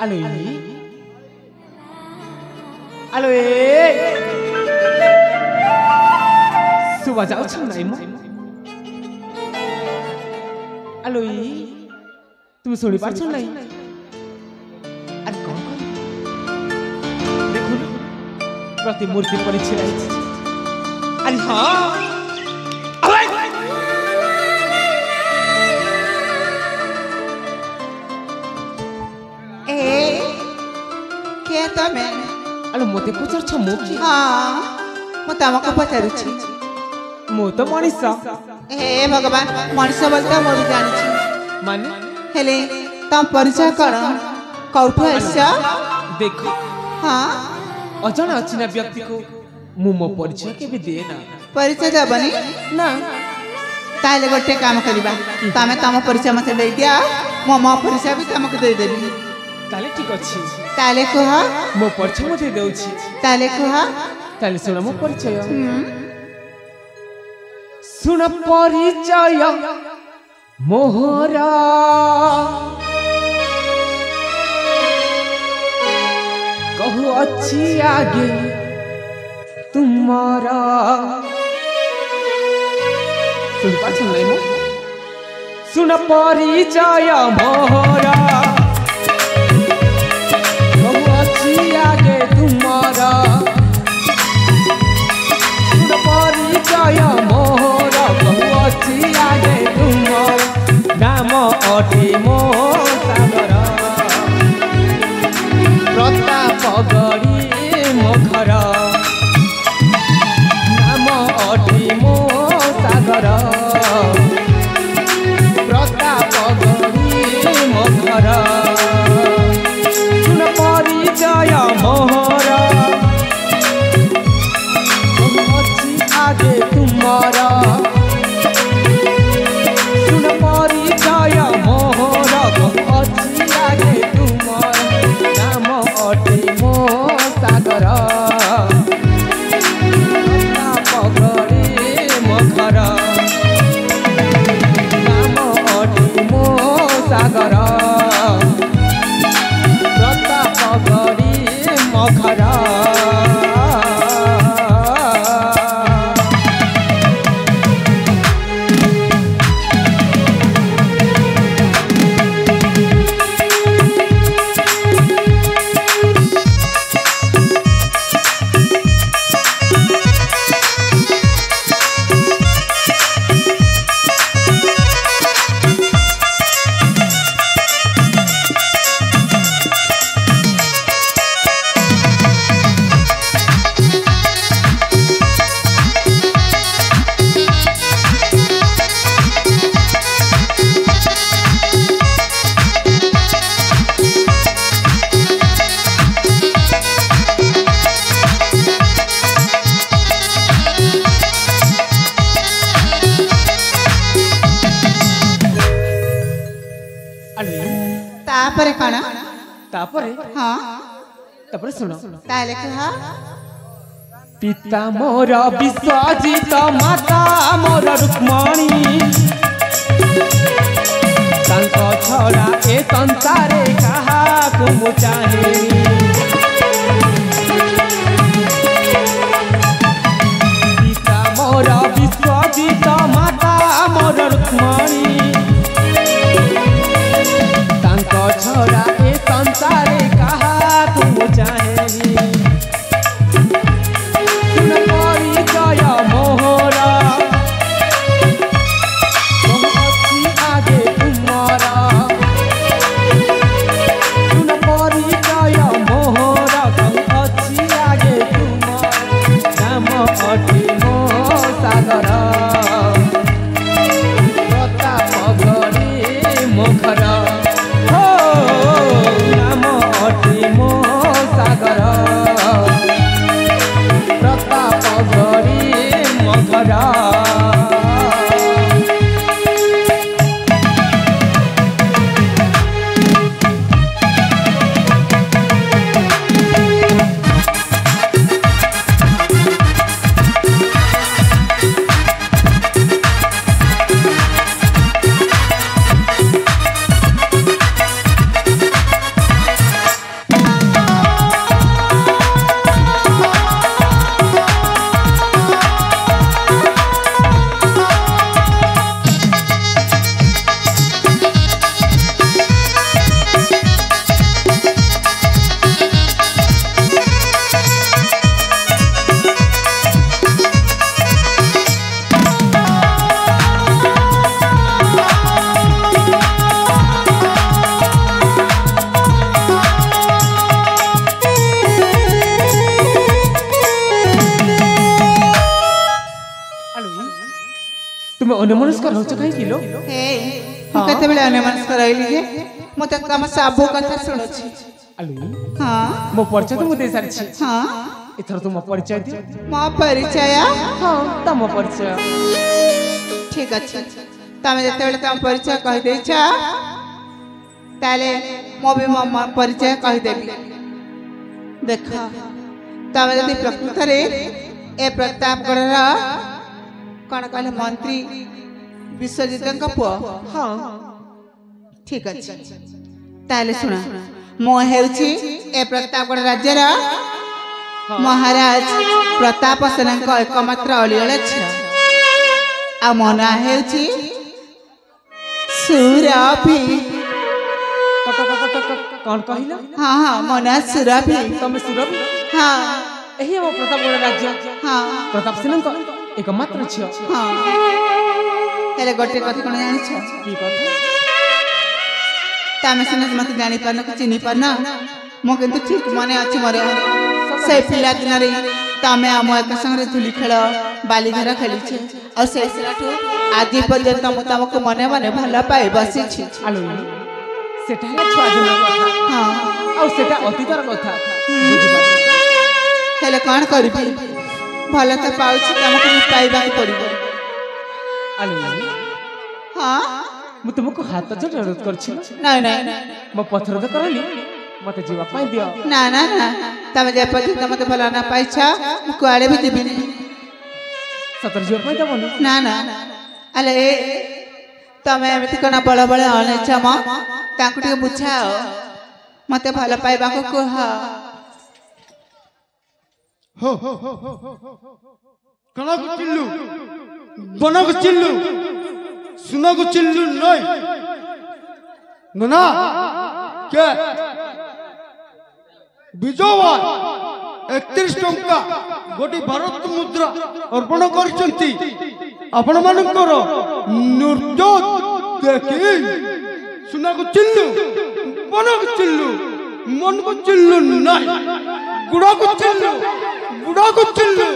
Alo ini, alo सुबह जाओ छन नहीं मो alo तुम सुनी पार छन नहीं अरे कौन कौन देखो प्रतिमूर्ति परिचय अरे हाँ तमे अलो मोते पचार छ मो की हां म तमको पचारुछि मो तो मनीष हे भगवान मनीष बोलता मो भी जानि छी माने हेले तम परिचय कर कौठो आइसा देखो हां अजन अचिना व्यक्ति को मु मो परिचय के भी दे ना परिचय देबनी ना ताले गोटे काम करिबा तमे तम परिचय मते दे दिया मो परिचय भी तमको दे देबी ताले ठीक अछि ताले कह मो परिचय मते देउछि ताले कह ताले सुन मो परिचय सुन परिचय मोहरा कहू अच्छी आगे तुम्हारा सुन पाछ नहीं मो सुन परिचय मोहरा आगे तुम्हारा परिचय मोहरा बहुत आगे तुम्हारा नाम अति मो सागर प्रताप गरी मुखर नाम अति मो सागर प्रताप गरी मुखर परिचय मोहरा अच्छी आगे तुम्हारा सुन परिचय मोहरा अच्छी आगे तुम्हारा नाम अति मो सागर पगड़े मखर नाम अति मो सागर गरी मखरा तापरे कण तापरे हां तापरे सुनो ताले कहा पिता मोर विश्वजित माता मोर रुक्मणी तांको छड़ा ए संसारे कहा को मु चाहे पिता मोर विश्वजित माता मोर रुक्मणी तांको छड़ा ए संसारे कहा को मु चाहे परिचय मोहरा अच्छी आगे तुम्हारा सुन परिचय मोहरा तुम्हें अन्यमनस्क रहउछ कहीं किलो हे मु कते बेले अन्यमनस्क रहली जे मु त तम सब कथा सुनुछि आलु हां मो परिचय तो मु दे सारी छी हां एथर तुम परिचय दियो मो परिचय हां तम परिचय ठीक अछि तमे जते बेले तम परिचय कहि देई छ ताले मो भी मो परिचय कहि देबी देख तमे जति प्रकृत रे ए प्रतापगढ़ रा कौन कहले मंत्री विश्वजित पुओ हां ठीक अछि ताले सुना मो हेउछि ए प्रतापगढ़ राज्य रा महाराज प्रताप सेन को एकमात्र अलियले छ आ मना हेउछि सुरभि कौन कहिला हां हां मना सुरभि तुम सुरभि हां एही हम प्रतापगढ़ राज्य हां प्रताप सेन को एकमात्र छ हां हेले गोटे कथा कोन जानि छ की कथा तामे सिना मते जानि पारन को चिनि पारन मो किंतु ठीक माने अछि मरे से पिला दिन रे तामे हम एक संगे धुली खेल बाली घर खेली छे और से सिराठू आज पर्यंत हम तमको मने मने भला पाए बसी छी आलो सेटा है छुआ दिन कथा हां और सेटा अतीतर कथा बुझि पाछ हेले कोन करबी भला त पाउछि तमको पाइबा पड़िबो आलो हां मु तुमको हाथ जोड़ करछि नहीं नहीं मो पत्थर तो करली मते जीवा पाई दियो ना ना ना तमे जे पर्यंत मते भला ना पाइछा मु कुआडे भी देबी नहीं सतर जीवा पाई दबो ना ना अले तमे एमिति कोना बळ बळ आने छम ताकु टिके बुझाओ मते भला पाइबा को कह हो कना को चिल्लू बना को चिल्लू सुना को चिल्लू नहीं नना क्या विजयवा 31 टंका गोटी भारत मुद्रा अर्पण करचंती आपण मानकर नृत्य देखि सुना को चिल्लू बना को चिल्लू मन को चिल्लू नहीं गुड़ा को चिल्लू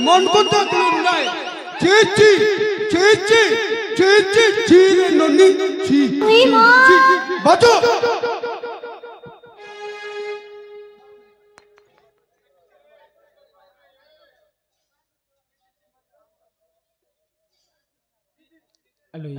मन को देखलू नहीं चीची चीची चीची चीरे ननी ची बाजो आलो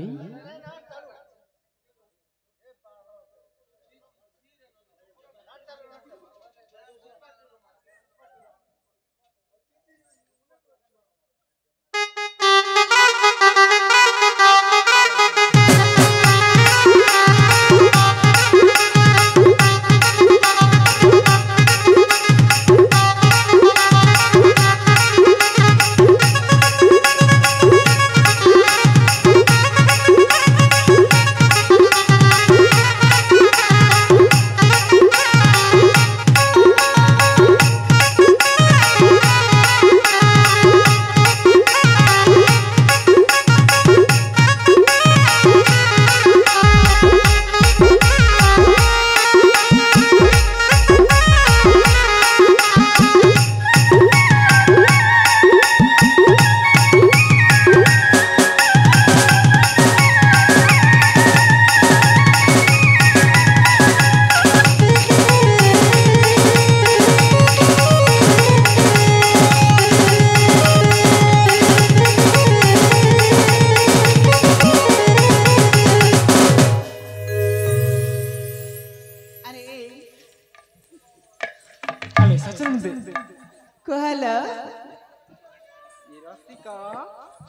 कहला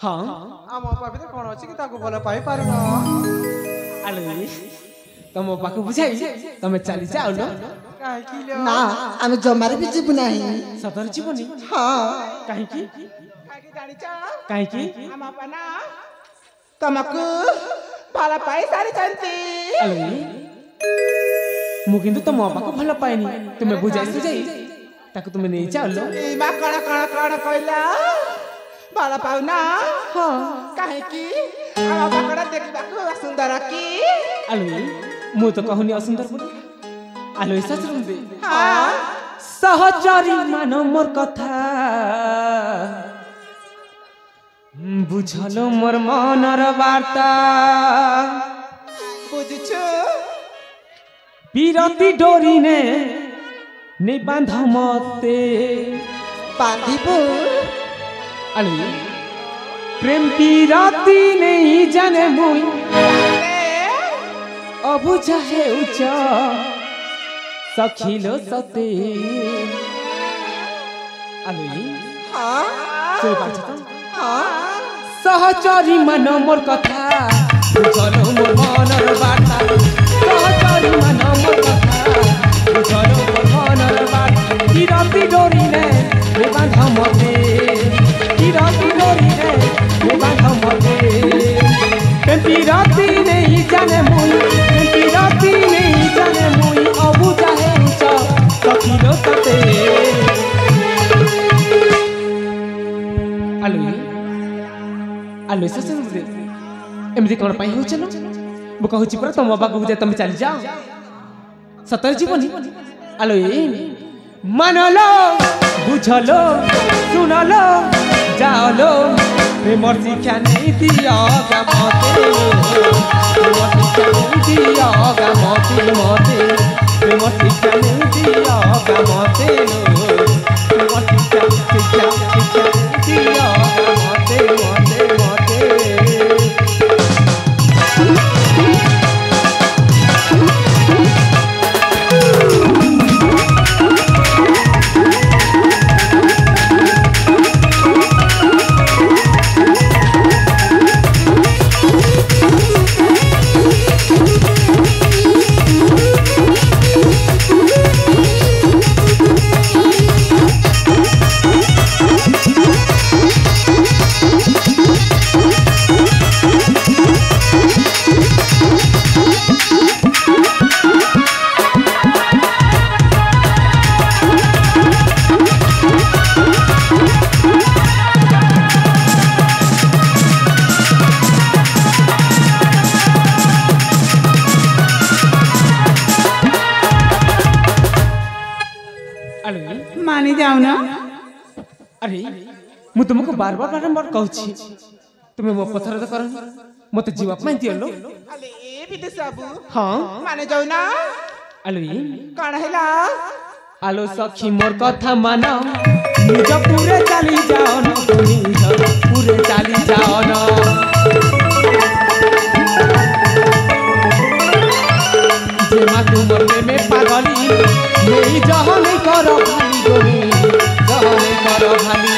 हाँ आम पाखे कौन अच्छी कि भल पाई पार आलो तुम पाक बुझाई तुम चली जाओ ना आम जमार भी जीव नहीं सतर जीवनी हाँ कहीं तुमको भला पाई सारी चंती आलो मु किंतु तुम पाक भल पाइनी तुम्हें बुझाई सुझाई ताको तुम नहीं चालो बा कण कण कण कहला भला पाउना हां काहे की आ बाकड़ा देखबाको सुंदर की आलो मु तो कहनी असुंदर बोली आलो सच रुंदे हां सहचरी मान मोर कथा বুঝলো মোর মনর বার্তা বুঝছো বিরতি ডরিনে নেই বাঁধ মতে বাঁধিব আরে প্রেম বিরতি নেই জানে মুই অবুঝা হেউচ সখিল সতে আলুই হ্যাঁ শুনি পাচ্ছ তো হ্যাঁ সহচরী মন মোর কথা বুঝলো মোর মনর বার্তা সহচরী মন মোর কথা বুঝলো মোর মনর বার্তা বিরতি ডরিনে নে বাঁধ মতে বিরতি ডরিনে নে বাঁধ মতে প্রেম বিরতি নেই জানে মুই প্রেম বিরতি নেই জানে মুই অবুঝা হেউচ সখিল সতে আলুই আলু সসে এমনি কোন পাই হচ্ছে না ମୁଁ କହୁଛି ପରା ତମ ବାବାକୁ ବୁଝାଇ ତମେ ଚାଲି ଯାଅ ସତରେ ଯିବନି ଆଲୋ ମାନଲୋ ବୁଝଲୋ ଶୁଣଲୋ ଯାଅଲୋ ପ୍ରେମର ଶିକ୍ଷା ନେଇ ଦିଅ ମତେ ପ୍ରେମର ଶିକ୍ଷା ନେଇ ଦିଅ ମତେ ମତେ ପ୍ରେମର ଶିକ୍ଷା ନେଇ ଦିଅ ମତେ ପ୍ରେମର ଶିକ୍ଷା ଶିକ୍ଷା ଶିକ୍ଷା ଦିଅ ମତେ ମତେ ମତେ मानी जाओ ना अरे मु तुमको बार बार बारंबार कहूची तुम्हें मो पथर तो कर मते जीवा ପାଇଁ दियलो अले ए भी तो सब हां माने जाओ ना आलो कण हैला आलो सखी मोर कथा मान निज पूरे चली जाओ न निज पूरे चली जाओ न जे मा तुमर में पागली नहीं जहाँ नहीं करो भाली गोनी जहाँ नहीं करो भाली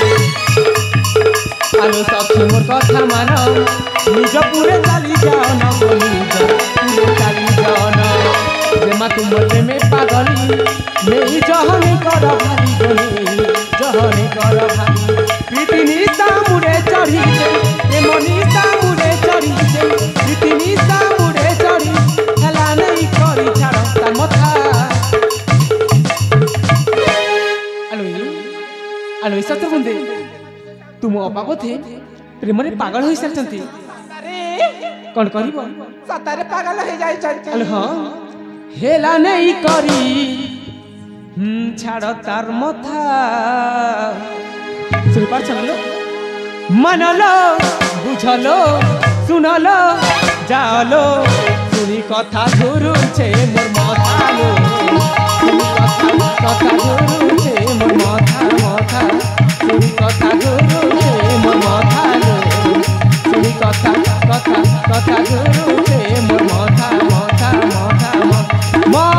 आलो सखी मोर कथा मान निज पूरे चली जाओ न निज पूरे चली जाओ न जे मा तुमर में पागली नहीं जहाँ नहीं करो भाली गोनी जहाँ नहीं करो भाली प्रीति निशा मुड़े चढ़ी से प्रेम निशा मुड़े चढ़ी से प्रीति निशा मुड़े चढ़ी हेला नहीं करी छाड़ ता मथा आलो सत्य बंदे तुम अबाब थे प्रेम रे पागल होई सारचंती अरे कौन करिवो सतारे पागल हो जाई चलती आलो हां हेला नहीं करी छाड़ तार मथा सुन पार चलो मानलो बुझलो सुनलो जालो सुनी कथा गुरु छे मोर माथालो सुनी कथा गुरु छे मोर माथा माथा सुनी कथा गुरु छे मोर माथालो सुनी कथा गुरु छे मोर माथा माथा माथा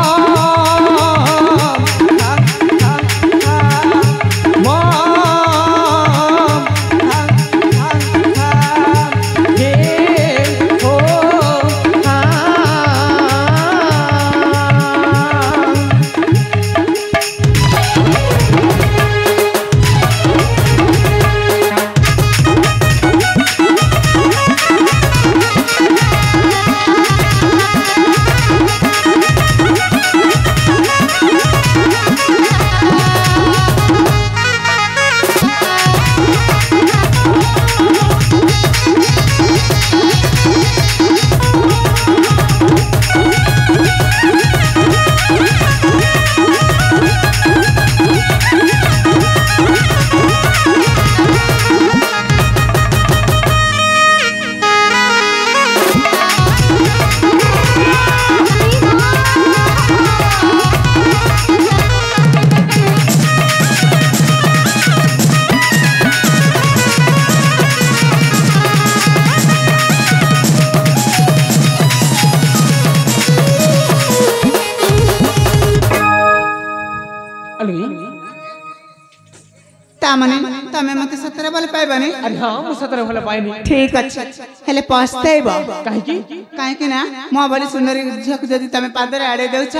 तमे मते सतरे बोले पाइबानी अरे हाँ मु सतरे भले पाइनी ठीक अछि हेले पछताइबो काहे की काहे कि ना मो बली सुंदरी झक जदी तमे पादरे आड़े देउछ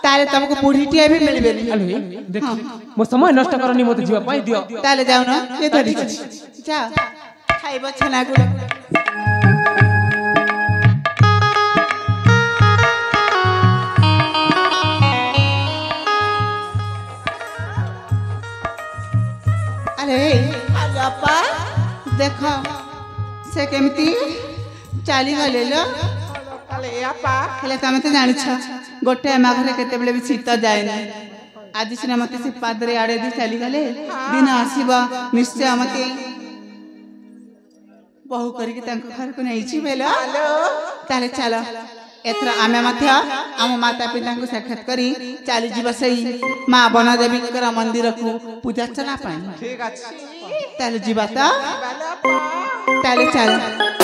ताले तुमको बुढ़ीटिया भी मिलबेनी अरे देख मोर समय नष्ट करनी मते जीवा पाई दियो ताले जाऊ न ये थोड़ी जा खाइबो छना गुड़ अरे बापा देख से केमती चली गले लो अरे आपा हेले तमे तो जानिछ गोटे माघरे केते बेले भी शीत जाए ना आज सिना मते से पादरे आड़े दी चली गले दिन आसीबा निश्चय मते बहु करके तांको घर को नहीं छी बेलो ताले चलो एथरा आमे मध्य आम माता पिता को साक्षात करी चली जीव सही मां बन देवी कर मंदिर को पूजा चला पाई ठीक अछि ताले जीवा ता ताले चलो